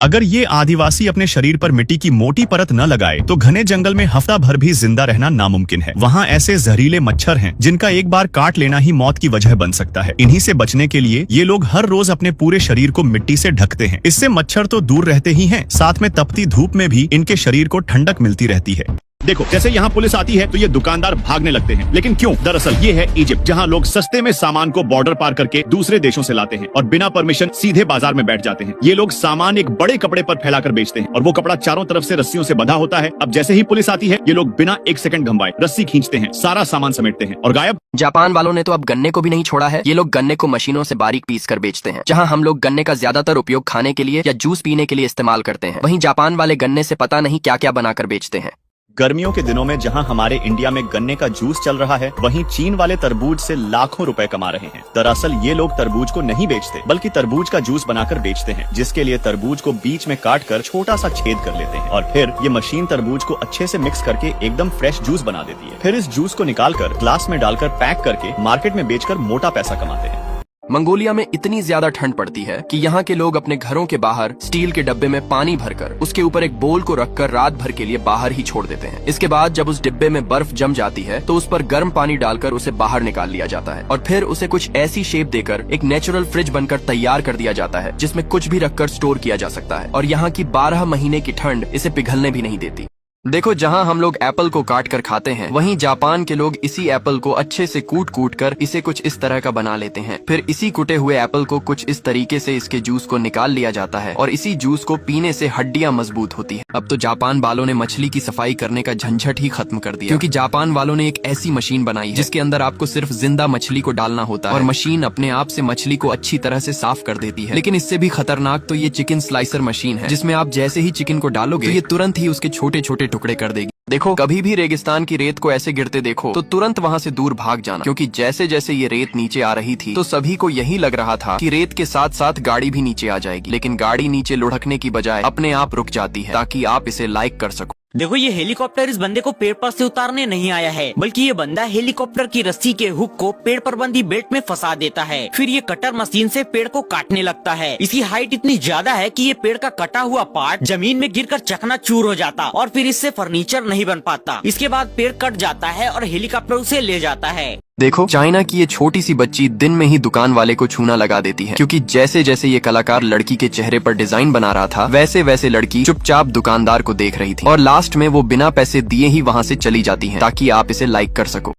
अगर ये आदिवासी अपने शरीर पर मिट्टी की मोटी परत न लगाए तो घने जंगल में हफ्ता भर भी जिंदा रहना नामुमकिन है। वहाँ ऐसे जहरीले मच्छर हैं जिनका एक बार काट लेना ही मौत की वजह बन सकता है। इन्हीं से बचने के लिए ये लोग हर रोज अपने पूरे शरीर को मिट्टी से ढकते हैं। इससे मच्छर तो दूर रहते ही हैं, साथ में तपती धूप में भी इनके शरीर को ठंडक मिलती रहती है। देखो, जैसे यहाँ पुलिस आती है तो ये दुकानदार भागने लगते हैं, लेकिन क्यों? दरअसल ये है इजिप्ट, जहाँ लोग सस्ते में सामान को बॉर्डर पार करके दूसरे देशों से लाते हैं और बिना परमिशन सीधे बाजार में बैठ जाते हैं। ये लोग सामान एक बड़े कपड़े पर फैलाकर बेचते हैं और वो कपड़ा चारों तरफ से रस्सियों से बंधा होता है। अब जैसे ही पुलिस आती है, ये लोग बिना एक सेकंड घंबाए रस्सी खींचते हैं, सारा सामान समेटते हैं और गायब। जापान वालों ने तो अब गन्ने को भी नहीं छोड़ा है। ये लोग गन्ने को मशीनों से बारीक पीस कर बेचते हैं। जहां हम लोग गन्ने का ज्यादातर उपयोग खाने के लिए या जूस पीने के लिए इस्तेमाल करते हैं, वहीं जापान वाले गन्ने से पता नहीं क्या क्या बनाकर बेचते हैं। गर्मियों के दिनों में जहां हमारे इंडिया में गन्ने का जूस चल रहा है, वहीं चीन वाले तरबूज से लाखों रुपए कमा रहे हैं। दरअसल ये लोग तरबूज को नहीं बेचते, बल्कि तरबूज का जूस बनाकर बेचते हैं, जिसके लिए तरबूज को बीच में काट कर छोटा सा छेद कर लेते हैं और फिर ये मशीन तरबूज को अच्छे से मिक्स करके एकदम फ्रेश जूस बना देती है। फिर इस जूस को निकालकर ग्लास में डालकर पैक करके मार्केट में बेचकर मोटा पैसा कमाते हैं। मंगोलिया में इतनी ज्यादा ठंड पड़ती है कि यहाँ के लोग अपने घरों के बाहर स्टील के डब्बे में पानी भरकर उसके ऊपर एक बोल को रखकर रात भर के लिए बाहर ही छोड़ देते हैं। इसके बाद जब उस डिब्बे में बर्फ जम जाती है तो उस पर गर्म पानी डालकर उसे बाहर निकाल लिया जाता है और फिर उसे कुछ ऐसी शेप देकर एक नेचुरल फ्रिज बनकर तैयार कर दिया जाता है, जिसमें कुछ भी रखकर स्टोर किया जा सकता है और यहाँ की 12 महीने की ठंड इसे पिघलने भी नहीं देती। देखो, जहाँ हम लोग एप्पल को काट कर खाते हैं, वहीं जापान के लोग इसी एप्पल को अच्छे से कूट कूट कर इसे कुछ इस तरह का बना लेते हैं। फिर इसी कुटे हुए एप्पल को कुछ इस तरीके से इसके जूस को निकाल लिया जाता है और इसी जूस को पीने से हड्डियां मजबूत होती हैं। अब तो जापान वालों ने मछली की सफाई करने का झंझट ही खत्म कर दिया, क्योंकि जापान वालों ने एक ऐसी मशीन बनाई है जिसके अंदर आपको सिर्फ जिंदा मछली को डालना होता है और मशीन अपने आप से मछली को अच्छी तरह से साफ कर देती है। लेकिन इससे भी खतरनाक तो ये चिकन स्लाइसर मशीन है, जिसमें आप जैसे ही चिकन को डालोगे तो ये तुरंत ही उसके छोटे छोटे टुकड़े कर देगी। देखो, कभी भी रेगिस्तान की रेत को ऐसे गिरते देखो तो तुरंत वहाँ से दूर भाग जाना, क्योंकि जैसे जैसे ये रेत नीचे आ रही थी तो सभी को यही लग रहा था कि रेत के साथ साथ गाड़ी भी नीचे आ जाएगी। लेकिन गाड़ी नीचे लुढ़कने की बजाय अपने आप रुक जाती है ताकि आप इसे लाइक कर सको। देखो, ये हेलीकॉप्टर इस बंदे को पेड़ पर से उतारने नहीं आया है, बल्कि ये बंदा हेलीकॉप्टर की रस्सी के हुक को पेड़ पर बंधी बेल्ट में फंसा देता है। फिर ये कटर मशीन से पेड़ को काटने लगता है। इसकी हाइट इतनी ज्यादा है कि ये पेड़ का कटा हुआ पार्ट जमीन में गिरकर चकनाचूर हो जाता और फिर इससे फर्नीचर नहीं बन पाता। इसके बाद पेड़ कट जाता है और हेलीकॉप्टर उसे ले जाता है। देखो, चाइना की ये छोटी सी बच्ची दिन में ही दुकान वाले को छूना लगा देती है, क्योंकि जैसे जैसे ये कलाकार लड़की के चेहरे पर डिजाइन बना रहा था, वैसे वैसे लड़की चुपचाप दुकानदार को देख रही थी और लास्ट में वो बिना पैसे दिए ही वहाँ से चली जाती है ताकि आप इसे लाइक कर सको।